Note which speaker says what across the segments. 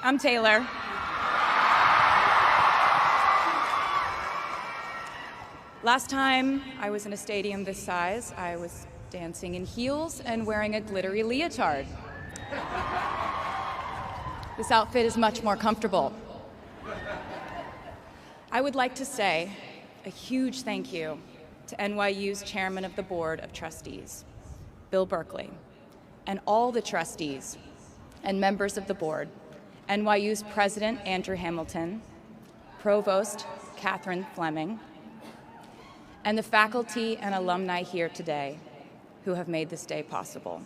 Speaker 1: I'm Taylor. Last time I was in a stadium this size, I was dancing in heels and wearing a glittery leotard. This outfit is much more comfortable. I would like to say a huge thank you to NYU's Chairman of the Board of Trustees, Bill Berkeley, and all the trustees and members of the board, NYU's President Andrew Hamilton, Provost Catherine Fleming, and the faculty and alumni here today who have made this day possible.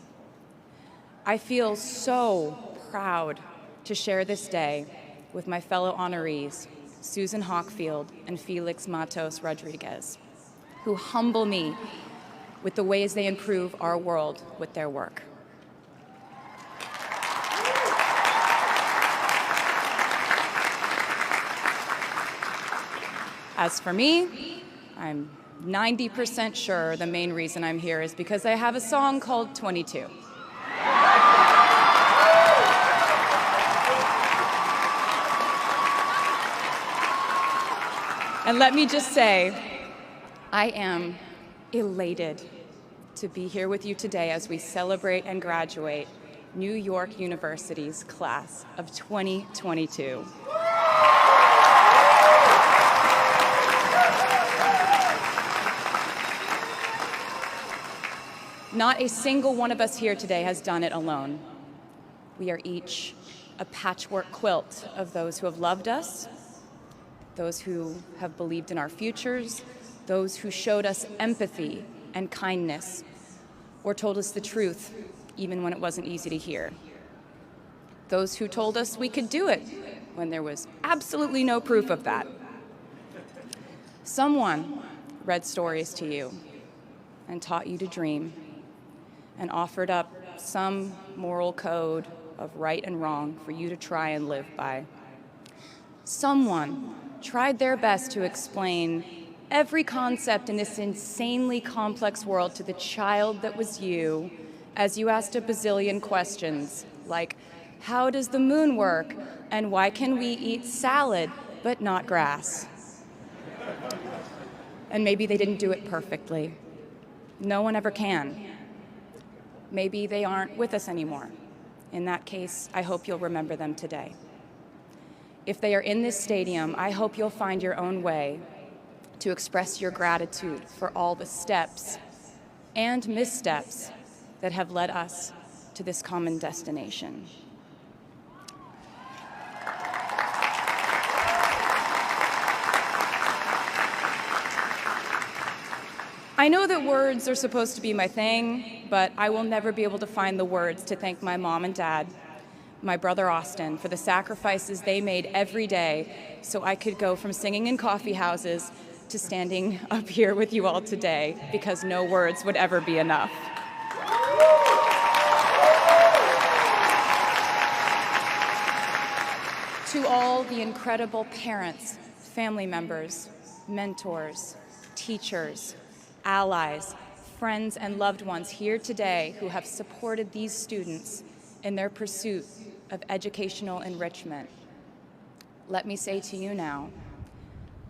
Speaker 1: I feel so proud to share this day with my fellow honorees, Susan Hockfield and Felix Matos Rodriguez, who humble me with the ways they improve our world with their work. As for me, I'm 90% sure the main reason I'm here is because I have a song called 22. And let me just say, I am elated to be here with you today as we celebrate and graduate New York University's class of 2022. Not a single one of us here today has done it alone. We are each a patchwork quilt of those who have loved us, those who have believed in our futures, those who showed us empathy and kindness, or told us the truth even when it wasn't easy to hear. Those who told us we could do it when there was absolutely no proof of that. Someone read stories to you and taught you to dream and offered up some moral code of right and wrong for you to try and live by. Someone tried their best to explain every concept in this insanely complex world to the child that was you as you asked a bazillion questions like, how does the moon work? And why can we eat salad but not grass? And maybe they didn't do it perfectly. No one ever can. Maybe they aren't with us anymore. In that case, I hope you'll remember them today. If they are in this stadium, I hope you'll find your own way to express your gratitude for all the steps and missteps that have led us to this common destination. I know that words are supposed to be my thing, but I will never be able to find the words to thank my mom and dad, my brother Austin, for the sacrifices they made every day so I could go from singing in coffee houses to standing up here with you all today, because no words would ever be enough. To all the incredible parents, family members, mentors, teachers, allies, friends, and loved ones here today who have supported these students in their pursuit of educational enrichment, let me say to you now,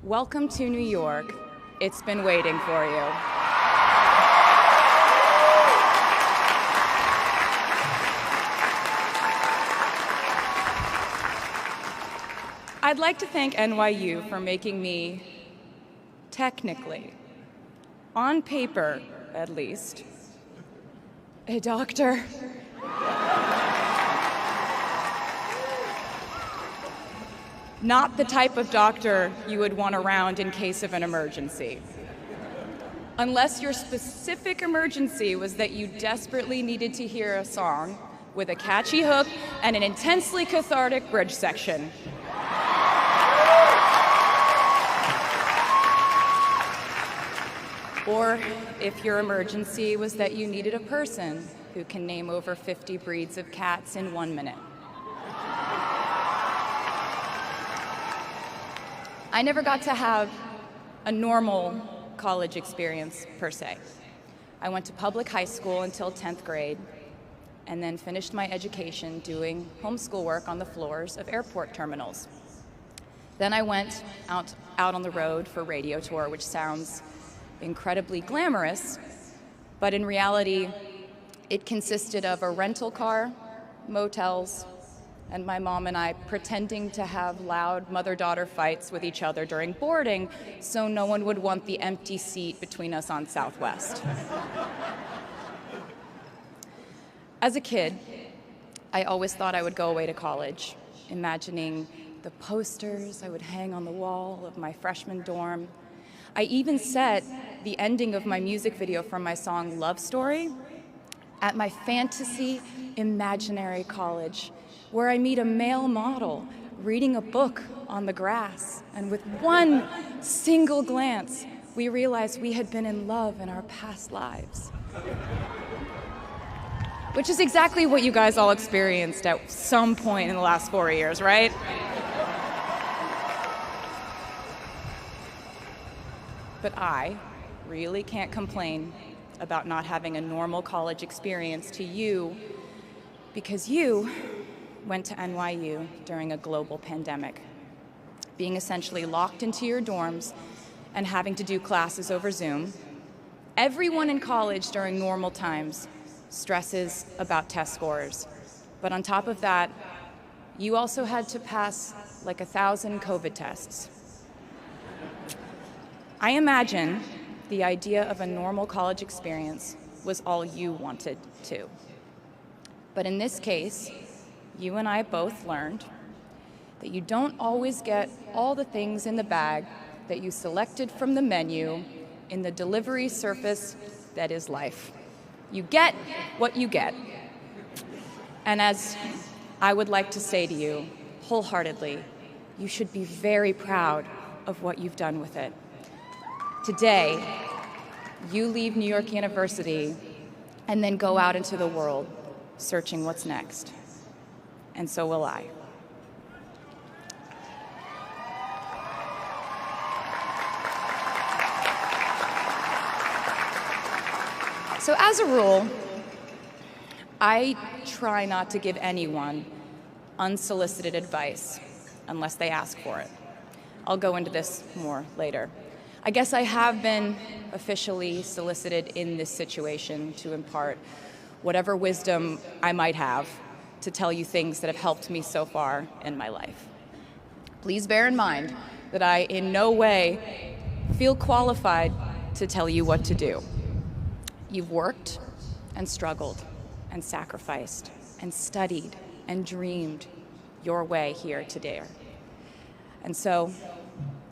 Speaker 1: welcome to New York. It's been waiting for you. I'd like to thank NYU for making me, technically, on paper at least, a doctor. Not the type of doctor you would want around in case of an emergency. Unless your specific emergency was that you desperately needed to hear a song with a catchy hook and an intensely cathartic bridge section. Or if your emergency was that you needed a person who can name over 50 breeds of cats in 1 minute. I never got to have a normal college experience, per se. I went to public high school until 10th grade, and then finished my education doing homeschool work on the floors of airport terminals. Then I went out on the road for radio tour, which sounds incredibly glamorous, but in reality, it consisted of a rental car, motels, and my mom and I pretending to have loud mother-daughter fights with each other during boarding so no one would want the empty seat between us on Southwest. As a kid, I always thought I would go away to college, imagining the posters I would hang on the wall of my freshman dorm. I even set the ending of my music video from my song Love Story at my fantasy imaginary college, where I meet a male model reading a book on the grass, and with one single glance, we realized we had been in love in our past lives. Which is exactly what you guys all experienced at some point in the last 4 years, right? But I really can't complain about not having a normal college experience to you, because you went to NYU during a global pandemic, being essentially locked into your dorms and having to do classes over Zoom. Everyone in college during normal times stresses about test scores, but on top of that, you also had to pass like 1,000 COVID tests. I imagine the idea of a normal college experience was all you wanted too. But in this case, you and I both learned that you don't always get all the things in the bag that you selected from the menu in the delivery service that is life. You get what you get. And as I would like to say to you wholeheartedly, you should be very proud of what you've done with it. Today, you leave New York University and then go out into the world searching what's next. And so will I. So as a rule, I try not to give anyone unsolicited advice unless they ask for it. I'll go into this more later. I guess I have been officially solicited in this situation to impart whatever wisdom I might have to tell you things that have helped me so far in my life. Please bear in mind that I in no way feel qualified to tell you what to do. You've worked and struggled and sacrificed and studied and dreamed your way here today. And so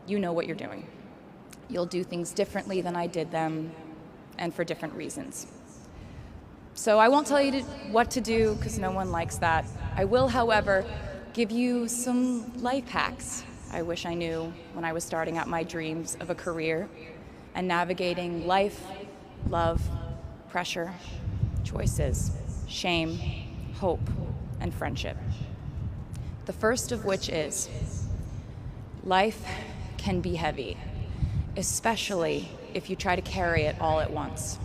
Speaker 1: you know what you're doing. You'll do things differently than I did them, and for different reasons. So I won't tell you what to do, because no one likes that. I will, however, give you some life hacks I wish I knew when I was starting out my dreams of a career and navigating life, love, pressure, choices, shame, hope, and friendship. The first of which is, life can be heavy, especially if you try to carry it all at once.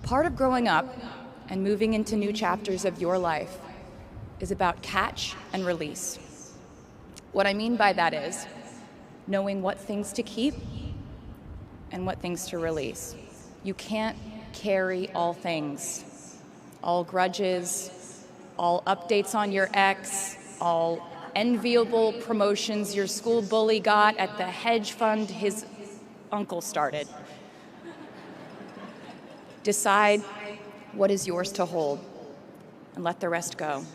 Speaker 1: Part of growing up and moving into new chapters of your life is about catch and release. What I mean by that is knowing what things to keep and what things to release. You can't carry all things, all grudges, all updates on your ex, all enviable promotions your school bully got at the hedge fund his uncle started. Decide what is yours to hold and let the rest go.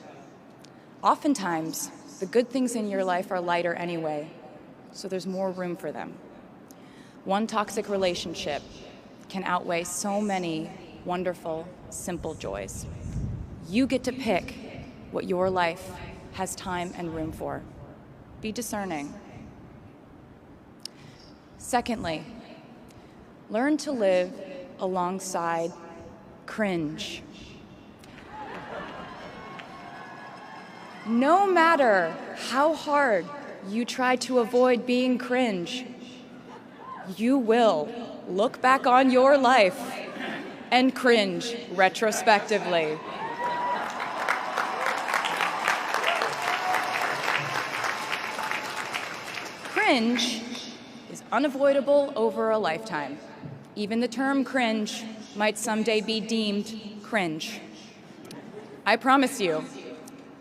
Speaker 1: Oftentimes, the good things in your life are lighter anyway, so there's more room for them. One toxic relationship can outweigh so many wonderful, simple joys. You get to pick what your life has time and room for. Be discerning. Secondly, learn to live alongside cringe. No matter how hard you try to avoid being cringe, you will look back on your life and cringe retrospectively. cringe is unavoidable over a lifetime. Even the term cringe might someday be deemed cringe. I promise you,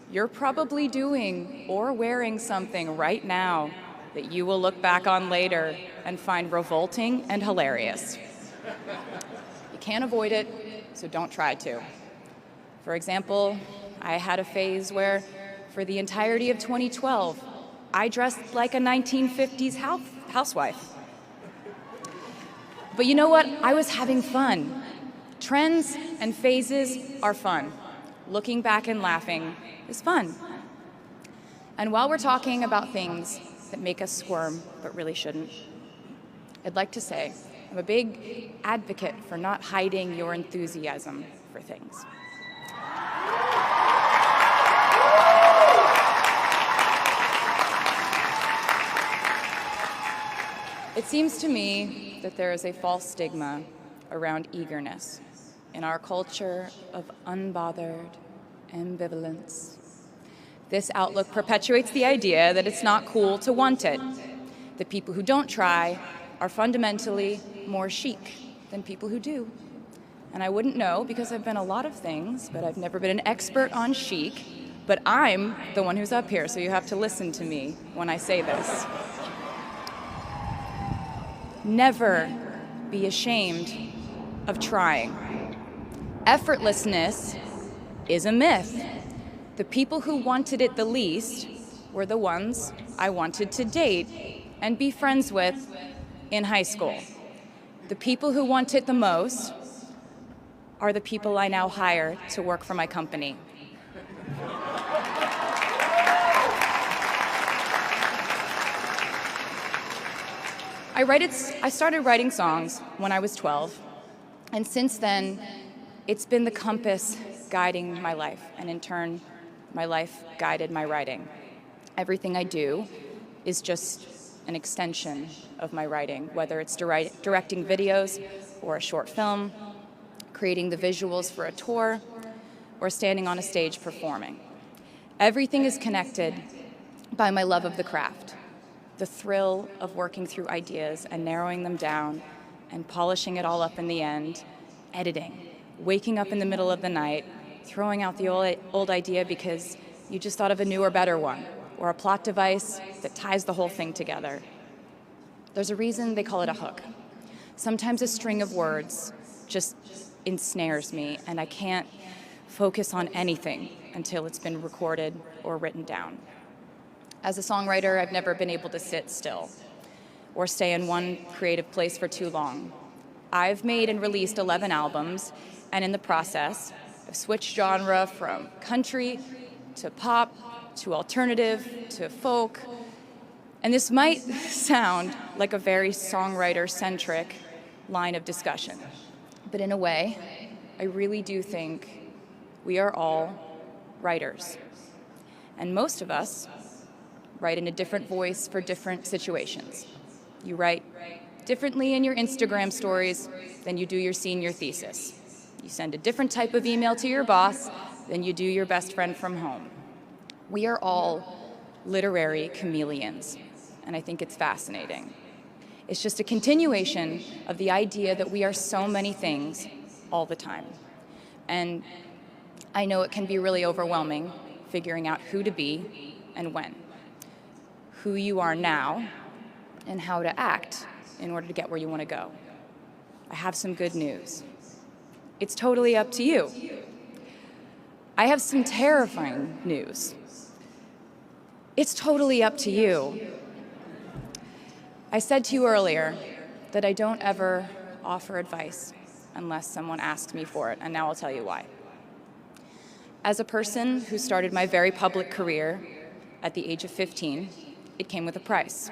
Speaker 1: you're probably doing or wearing something right now that you will look back on later and find revolting and hilarious. You can't avoid it, so don't try to. For example, I had a phase where, for the entirety of 2012, I dressed like a 1950s housewife. But you know what? I was having fun. Trends and phases are fun. Looking back and laughing is fun. And while we're talking about things that make us squirm but really shouldn't, I'd like to say I'm a big advocate for not hiding your enthusiasm for things. It seems to me that there is a false stigma around eagerness in our culture of unbothered ambivalence. This outlook perpetuates the idea that it's not cool to want it, that people who don't try are fundamentally more chic than people who do. And I wouldn't know because I've been a lot of things, but I've never been an expert on chic, but I'm the one who's up here, so you have to listen to me when I say this. Never be ashamed of trying. Effortlessness is a myth. The people who wanted it the least were the ones I wanted to date and be friends with in high school. The people who want it the most are the people I now hire to work for my company. I started writing songs when I was 12, and since then, it's been the compass guiding my life, and in turn, my life guided my writing. Everything I do is just an extension of my writing, whether it's directing videos or a short film, creating the visuals for a tour, or standing on a stage performing. Everything is connected by my love of the craft, the thrill of working through ideas and narrowing them down and polishing it all up in the end, editing, waking up in the middle of the night, throwing out the old idea because you just thought of a newer, better one, or a plot device that ties the whole thing together. There's a reason they call it a hook. Sometimes a string of words just ensnares me, and I can't focus on anything until it's been recorded or written down. As a songwriter, I've never been able to sit still or stay in one creative place for too long. I've made and released 11 albums, and in the process, I've switched genre from country to pop to alternative to folk. And this might sound like a very songwriter-centric line of discussion, but in a way, I really do think we are all writers. And most of us write in a different voice for different situations. You write differently in your Instagram stories than you do your senior thesis. You send a different type of email to your boss than you do your best friend from home. We are all literary chameleons, and I think it's fascinating. It's just a continuation of the idea that we are so many things all the time. And I know it can be really overwhelming figuring out who to be and when, who you are now, and how to act in order to get where you want to go. I have some good news. It's totally up to you. I have some terrifying news. It's totally up to you. I said to you earlier that I don't ever offer advice unless someone asks me for it, and now I'll tell you why. As a person who started my very public career at the age of 15, it came with a price.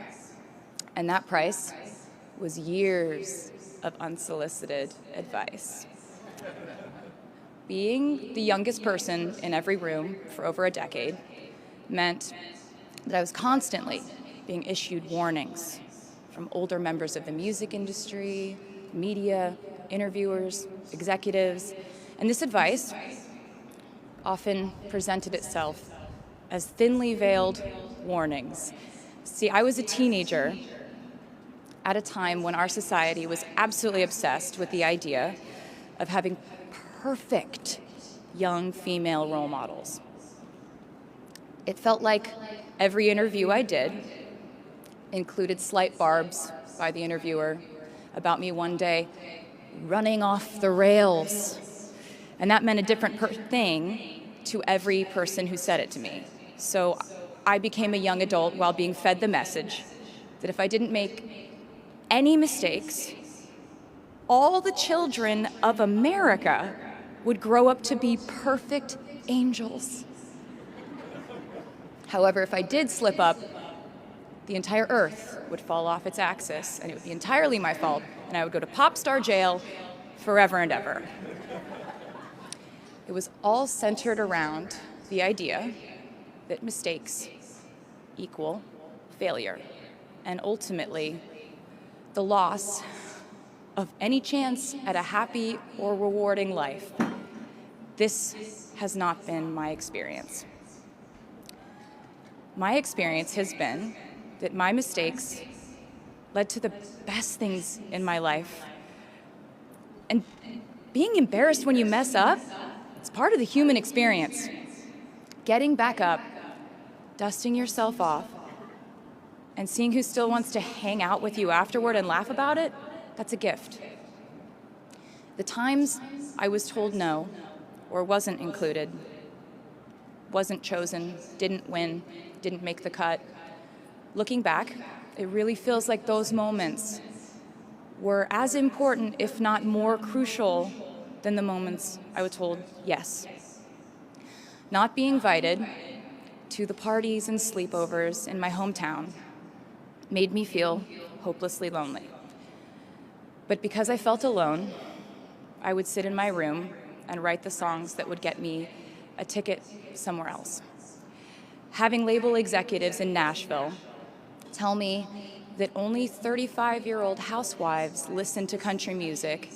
Speaker 1: And that price was years of unsolicited advice. Being the youngest person in every room for over a decade meant that I was constantly being issued warnings from older members of the music industry, media, interviewers, executives, and this advice often presented itself as thinly veiled warnings See, I was a teenager at a time when our society was absolutely obsessed with the idea of having perfect young female role models. It felt like every interview I did included slight barbs by the interviewer about me one day running off the rails. And that meant a different thing to every person who said it to me. So I became a young adult while being fed the message that if I didn't make any mistakes, all the children of America would grow up to be perfect angels. However, if I did slip up, the entire earth would fall off its axis, and it would be entirely my fault, and I would go to pop star jail forever and ever. It was all centered around the idea that mistakes equal failure, and ultimately the loss of any chance at a happy or rewarding life. This has not been my experience. My experience has been that my mistakes led to the best things in my life. And being embarrassed when you mess up, it's part of the human experience. Getting back up, dusting yourself off, and seeing who still wants to hang out with you afterward and laugh about it, that's a gift. The times I was told no, or wasn't included, wasn't chosen, didn't win, didn't make the cut, looking back, it really feels like those moments were as important, if not more crucial, than the moments I was told yes. Not being invited to the parties and sleepovers in my hometown made me feel hopelessly lonely. But because I felt alone, I would sit in my room and write the songs that would get me a ticket somewhere else. Having label executives in Nashville tell me that only 35-year-old housewives listen to country music,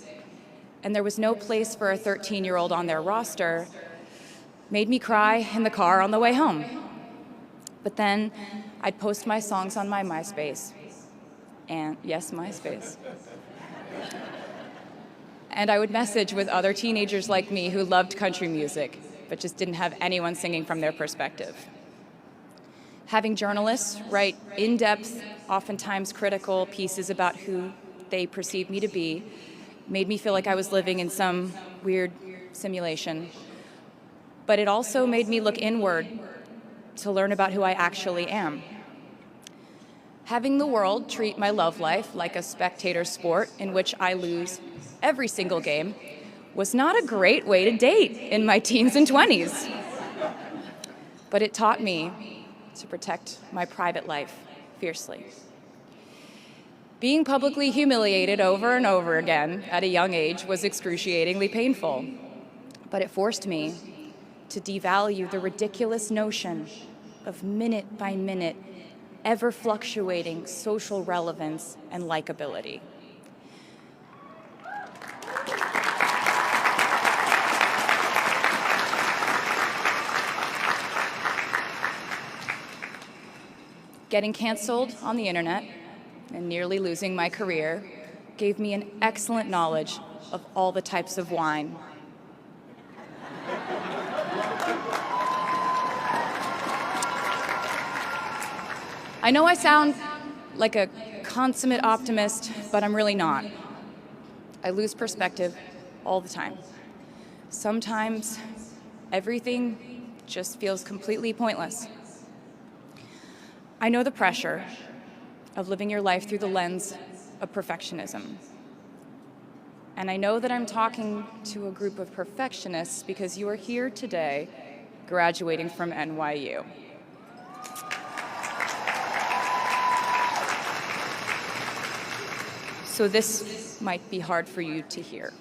Speaker 1: and there was no place for a 13-year-old on their roster, made me cry in the car on the way home. But then I'd post my songs on my MySpace, and yes, MySpace. And I would message with other teenagers like me who loved country music, but just didn't have anyone singing from their perspective. Having journalists write in-depth, oftentimes critical pieces about who they perceived me to be made me feel like I was living in some weird simulation. But it also made me look inward to learn about who I actually am. Having the world treat my love life like a spectator sport in which I lose every single game was not a great way to date in my teens and 20s. But it taught me to protect my private life fiercely. Being publicly humiliated over and over again at a young age was excruciatingly painful, but it forced me to devalue the ridiculous notion of minute-by-minute, ever-fluctuating social relevance and likability. Getting canceled on the internet and nearly losing my career gave me an excellent knowledge of all the types of wine. I know I sound like a consummate optimist, but I'm really not. I lose perspective all the time. Sometimes everything just feels completely pointless. I know the pressure of living your life through the lens of perfectionism. And I know that I'm talking to a group of perfectionists because you are here today graduating from NYU. So this might be hard for you to hear.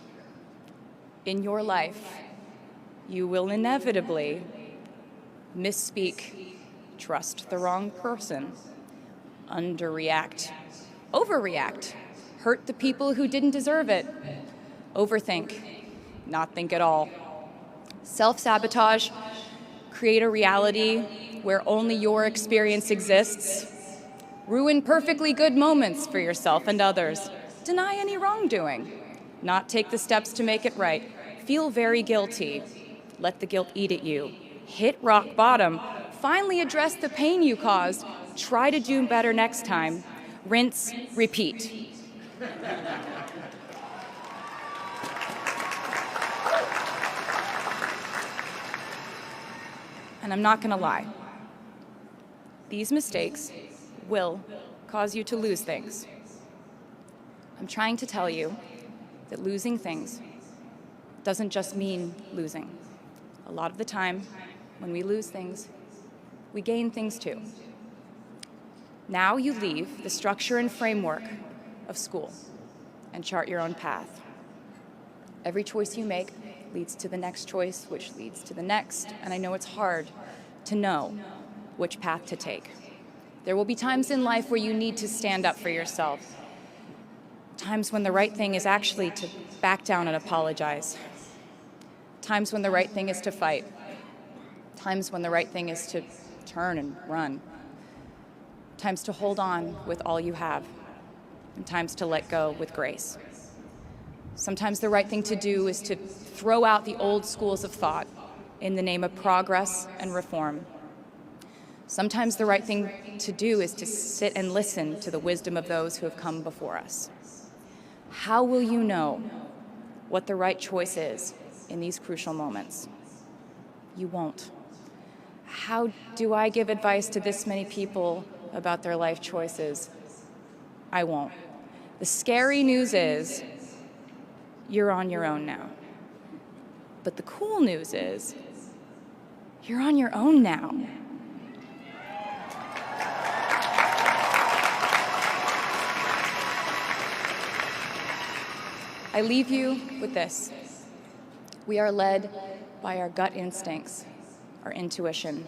Speaker 1: In your life, you will inevitably misspeak, trust the wrong person, underreact, overreact, hurt the people who didn't deserve it, overthink, not think at all, self-sabotage, create a reality where only your experience exists, ruin perfectly good moments for yourself and others, deny any wrongdoing, not take the steps to make it right, feel very guilty, let the guilt eat at you, hit rock bottom, finally address the pain you caused, try to do better next time, rinse, repeat. And I'm not gonna lie, these mistakes will cause you to lose things. I'm trying to tell you that losing things doesn't just mean losing. A lot of the time, when we lose things, we gain things too. Now you leave the structure and framework of school and chart your own path. Every choice you make leads to the next choice, which leads to the next, and I know it's hard to know which path to take. There will be times in life where you need to stand up for yourself, times when the right thing is actually to back down and apologize, times when the right thing is to fight, times when the right thing is to turn and run, times to hold on with all you have, and times to let go with grace. Sometimes the right thing to do is to throw out the old schools of thought in the name of progress and reform. Sometimes the right thing to do is to sit and listen to the wisdom of those who have come before us. How will you know what the right choice is in these crucial moments? You won't. How do I give advice to this many people about their life choices? I won't. The scary news is, you're on your own now. But the cool news is, you're on your own now. I leave you with this. We are led by our gut instincts, our intuition,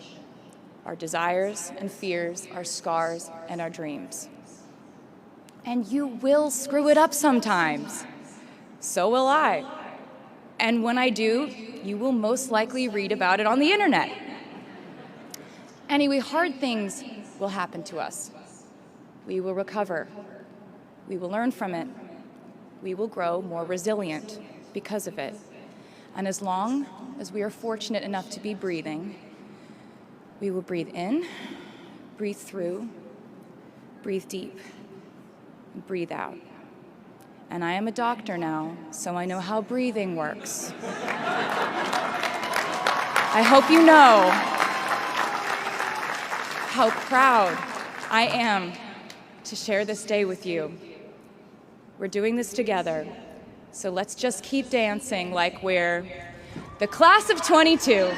Speaker 1: our desires and fears, our scars and our dreams. And you will screw it up sometimes. So will I. And when I do, you will most likely read about it on the internet. Anyway, hard things will happen to us. We will recover. We will learn from it. We will grow more resilient because of it. And as long as we are fortunate enough to be breathing, we will breathe in, breathe through, breathe deep, and breathe out. And I am a doctor now, so I know how breathing works. I hope you know how proud I am to share this day with you. We're doing this together, so let's just keep dancing like we're the class of 22.